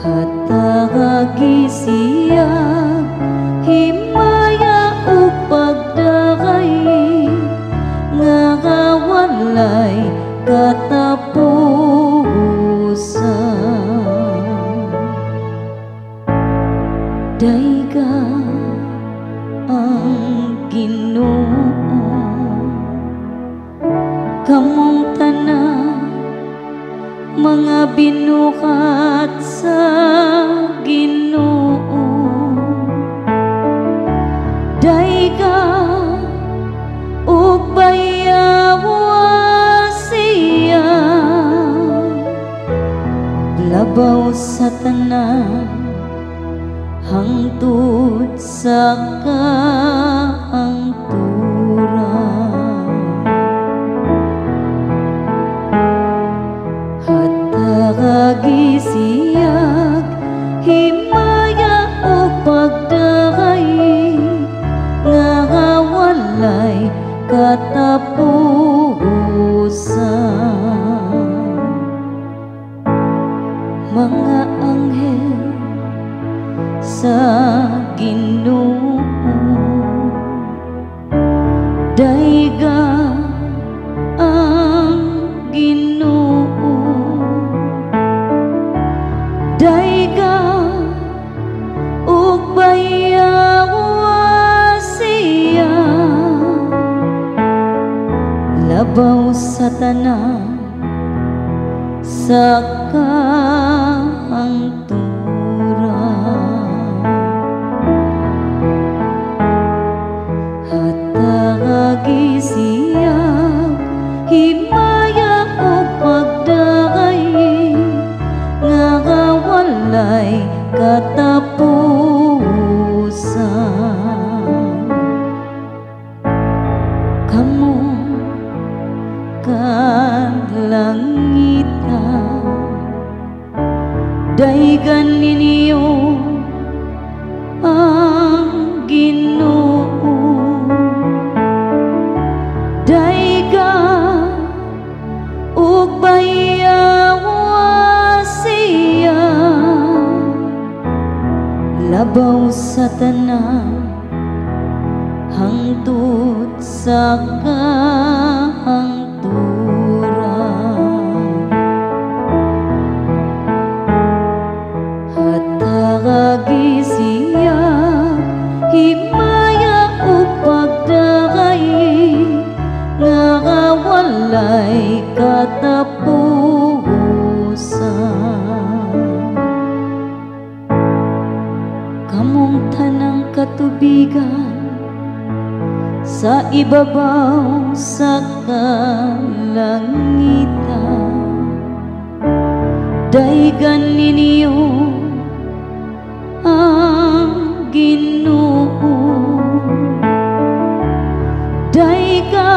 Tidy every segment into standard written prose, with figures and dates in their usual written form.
hatagagi siyang himaya ug pagdakay nga kawalay katapusan. Dayga ang Ginoo, kamong tanan mga binuhat sa Ginoo. Dayga ug bayawa siya, labaw sa tanan hangtod sa kahangturan. Hatagagi siyang himaya o pagdakay nga kawalay katapusan. Mga anghel sa Ginoo, dayga ang Ginoo. Dayga ug bayawa siya, labaw sa tanan sa kahangturan. Hatagagi siyang himaya ug pagdakay nga kawalay katapusan. Kamong kadlangitan, daygan ninyo ang Ginoo. Dayga ug bayawa siya, labaw sa tanan hangtod sa kahangturan. Hatagagi siyang himaya ug pagdakay nga kawalay katapusan. Kamong tanang katubigan sa ibabaw sa kalangitan, daygan ninyo ang Ginoo. Dayga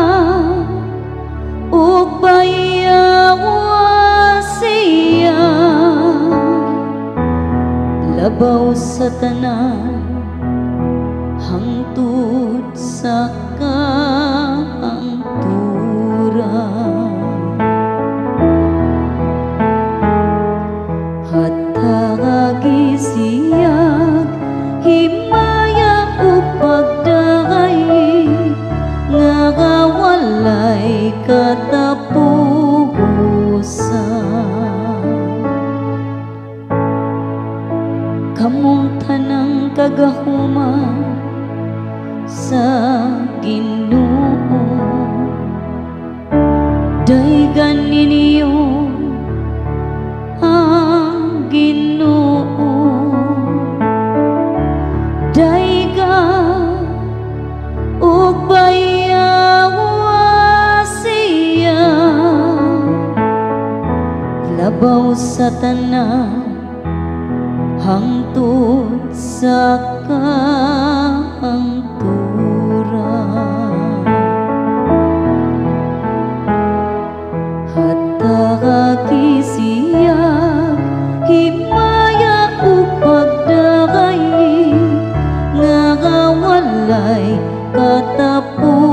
ug bayawa siya, labaw sa tanan hangtod sa kahangturan. Hatagagi siyang himaya ug pagdakay nga kawalay katapusan. Kamong tanang kagahuman sa Ginoo, daygan ninyo ang Ginoo. Dayga ug bayawa siya, labaw sa tanan hangtod sa kahangturan. Hatagagi siyang himaya ug pagdakay nga kawalay katapusan